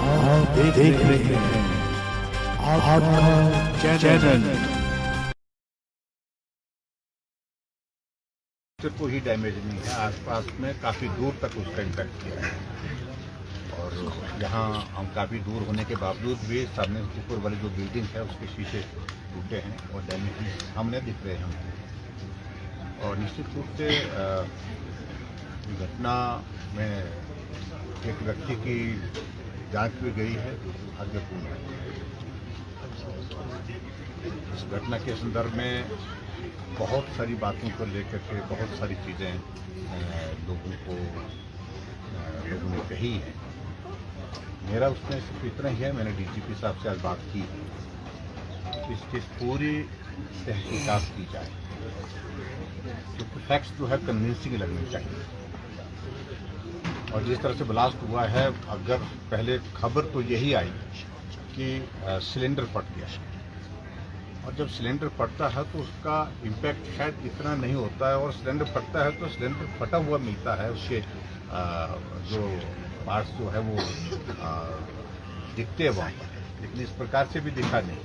आप देख रहे हैं आपका चैनल। कोई ही डैमेज नहीं है, आसपास में काफ़ी दूर तक उसका इम्पैक्ट किया है। और यहाँ हम काफ़ी दूर होने के बावजूद भी सामने ऊपर वाली जो बिल्डिंग है उसके शीशे टूटे हैं और डैमेज सामने दिख रहे हैं हमको। और निश्चित रूप से घटना में एक व्यक्ति की जांच भी गई है, दुर्भाग्यपूर्ण है। इस घटना के संदर्भ में बहुत सारी बातों को लेकर के बहुत सारी चीज़ें लोगों ने कही है। मेरा उसमें सिर्फ इतना ही है, मैंने डीजीपी साहब से आज बात की है, इसकी पूरी तहकीकात की जाए, क्योंकि फैक्ट्स जो है कन्विंसिंग लगने चाहिए। और जिस तरह से ब्लास्ट हुआ है, अगर पहले खबर तो यही आई कि सिलेंडर फट गया, और जब सिलेंडर फटता है तो उसका इम्पैक्ट शायद इतना नहीं होता है, और सिलेंडर फटता है तो सिलेंडर फटा हुआ मिलता है, उसके जो पार्ट्स जो है वो दिखते हैं वहाँ पर, लेकिन इस प्रकार से भी दिखा नहीं।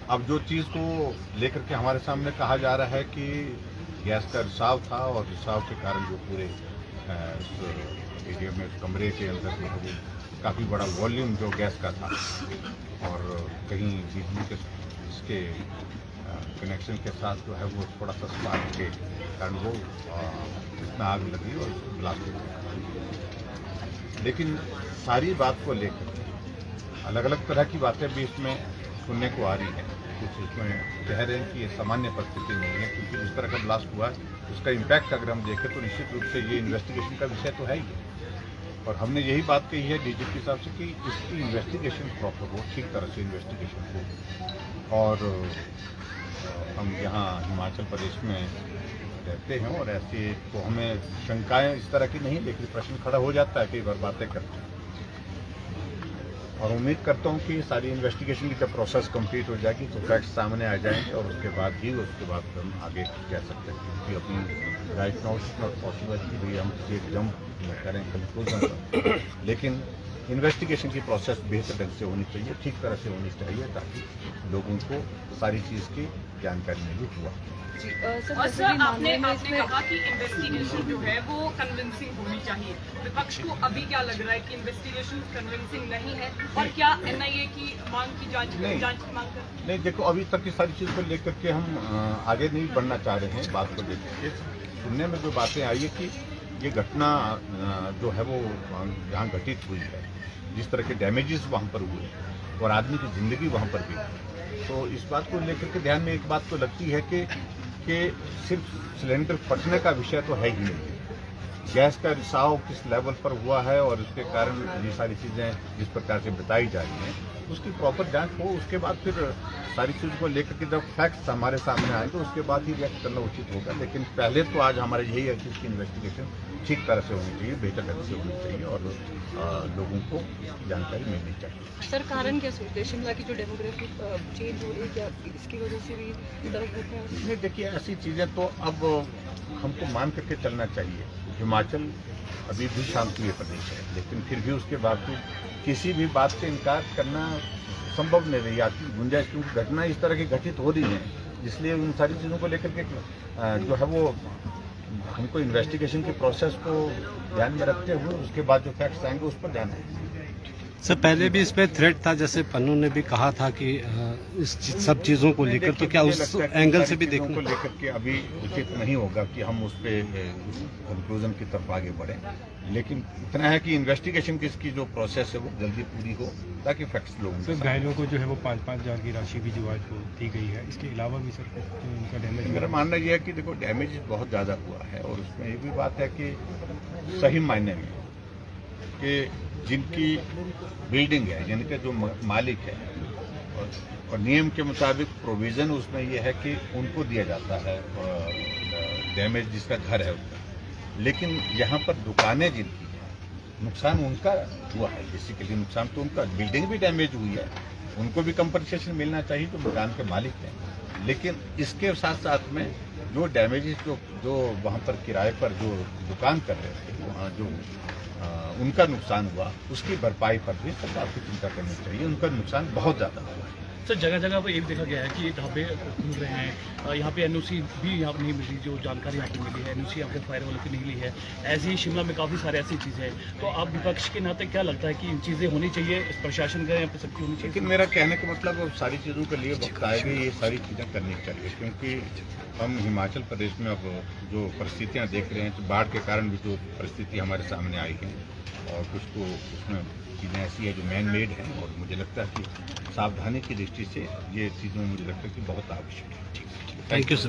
अब जो चीज़ को लेकर के हमारे सामने कहा जा रहा है कि गैस का रिसाव था, और रिसाव के कारण जो पूरे इस एरिया में कमरे के अंदर जो है वो काफ़ी बड़ा वॉल्यूम जो गैस का था, और कहीं बिजली के इसके कनेक्शन के साथ जो है वो थोड़ा सा स्पार्क के कारण वो इतना आग लगी और ब्लास्ट हो गया। लेकिन सारी बात को लेकर अलग अलग तरह की बातें भी इसमें सुनने को आ रही हैं। कुछ इसमें कह रहे हैं कि ये सामान्य परिस्थिति नहीं है, क्योंकि जिस तरह का ब्लास्ट हुआ है उसका इम्पैक्ट अगर हम देखें तो निश्चित रूप से ये इन्वेस्टिगेशन का विषय तो है ही। और हमने यही बात कही है डीजीपी साहब से कि इसकी इन्वेस्टिगेशन प्रॉपर हो, ठीक तरह से इन्वेस्टिगेशन हो। और हम यहाँ हिमाचल प्रदेश में रहते हैं, और ऐसे तो हमें शंकाएं इस तरह की नहीं, लेकिन प्रश्न खड़ा हो जाता है कई बार बातें करते हैं। और उम्मीद करता हूँ कि सारी इन्वेस्टिगेशन की जब प्रोसेस कंप्लीट हो जाएगी तो फैक्ट्स सामने आ जाएंगे, और उसके बाद हम आगे कह सकते हैं। क्योंकि अपनी right now it's not possible कि भाई हम एकदम करें कंक्लूजन पर, लेकिन इन्वेस्टिगेशन की प्रोसेस बेहतर ढंग से होनी चाहिए, ठीक तरह से होनी चाहिए, ताकि लोगों को सारी चीज़ की जानकारी मिली हुआ। और सर आपने कहा कि इन्वेस्टिगेशन जो है वो कन्विंसिंग होनी चाहिए। विपक्ष को अभी क्या लग रहा है कि इन्वेस्टिगेशन कन्विंसिंग नहीं है, और क्या एनआईए की मांग की जांच की मांग कर? नहीं, देखो अभी तक की सारी चीज़ को लेकर के हम आगे नहीं बढ़ना चाह रहे हैं। बात को लेकर के सुनने में जो बातें आई है कि ये घटना जो है वो जहाँ घटित हुई है, जिस तरह के डैमेजेस वहाँ पर हुए और आदमी की ज़िंदगी वहाँ पर भी, तो इस बात को लेकर के ध्यान में एक बात तो लगती है कि सिर्फ सिलेंडर फटने का विषय तो है ही नहीं। गैस का रिसाव किस लेवल पर हुआ है और उसके कारण ये सारी चीज़ें जिस प्रकार से बताई जा रही हैं, उसकी प्रॉपर जांच हो। उसके बाद फिर सारी चीज़ को लेकर के जब फैक्ट्स हमारे सामने आए तो उसके बाद ही रिएक्ट करना उचित होगा। लेकिन पहले तो आज हमारा यही है कि इसकी इन्वेस्टिगेशन ठीक तरह से होनी चाहिए, बेहतर ढंग से होनी चाहिए, और लोगों को जानकारी मिलनी चाहिए। सर कारण क्या सोचते हैं, शिमला की जो डेमोग्राफी चेंज हो रही है, क्या इसकी वजह से भी तरफ होता है? नहीं, देखिए ऐसी चीज़ें तो अब हमको मान करके चलना चाहिए। हिमाचल अभी भी शांतिप्रिय प्रदेश है, लेकिन फिर भी उसके बावजूद किसी भी बात से इनकार करना संभव नहीं रही आती गुंजाइश, क्योंकि घटना इस तरह की घटित हो रही है, इसलिए उन सारी चीज़ों को लेकर के जो है वो हमको इन्वेस्टिगेशन के प्रोसेस को ध्यान में रखते हुए उसके बाद जो फैक्ट्स आएंगे उस पर ध्यान है। सर पहले भी इस पे थ्रेट था, जैसे पन्नू ने भी कहा था कि इस सब चीज़ों को लेकर, तो क्या उस एंगल से भी देखने को लेकर के अभी उचित नहीं होगा कि हम उस पे कंक्लूजन की तरफ आगे बढ़ें। लेकिन इतना है कि इन्वेस्टिगेशन की इसकी जो प्रोसेस है वो जल्दी पूरी हो, ताकि फैक्ट्स लोगों सर घायलों को जो है वो 5-5 हज़ार की राशि भी जो आज को दी गई है, इसके अलावा भी सर जो उनका डैमेज, मेरा मानना यह है कि देखो डैमेज बहुत ज़्यादा हुआ है, और उसमें ये भी बात है कि सही मायने में कि जिनकी बिल्डिंग है, जिनके जो मालिक है, और नियम के मुताबिक प्रोविज़न उसमें यह है कि उनको दिया जाता है डैमेज जिसका घर है उसका। लेकिन यहाँ पर दुकानें जिनकी हैं, नुकसान उनका हुआ है, बेसिकली नुकसान तो उनका, बिल्डिंग भी डैमेज हुई है, उनको भी कंपनसेशन मिलना चाहिए जो मकान के मालिक हैं। लेकिन इसके साथ साथ में जो डैमेजेस जो वहाँ पर किराए पर जो दुकान कर रहे थे, वहाँ जो उनका नुकसान हुआ, उसकी भरपाई पर भी सरकार को चिंता करनी चाहिए। उनका नुकसान बहुत ज़्यादा हुआ है। सर जगह जगह पर ये भी देखा गया है कि ढाबे खुल रहे हैं, यहाँ पे एनओसी भी यहाँ पर नहीं मिल रही, जो जानकारी यहाँ पे मिली है एनओसी यहाँ पे फायर वालों की नहीं ली है। ऐसे ही शिमला में काफ़ी सारे ऐसी चीज़ें हैं। तो आप विपक्ष के नाते क्या लगता है कि इन चीज़ें होनी चाहिए, प्रशासन का यहाँ पे सख्ती होनी चाहिए? लेकिन मेरा कहने का मतलब अब सारी चीज़ों के लिए वक्त आएगा, ये सारी चीज़ें करनी चाहिए, क्योंकि हम हिमाचल प्रदेश में अब जो परिस्थितियाँ देख रहे हैं, तो बाढ़ के कारण भी जो परिस्थिति हमारे सामने आई है, और कुछ तो उसमें चीज़ें ऐसी है जो मैन मेड है, और मुझे लगता है कि सावधानी की दृष्टि से ये चीज़ें मुझे लगता है कि बहुत आवश्यक है। Thank you sir.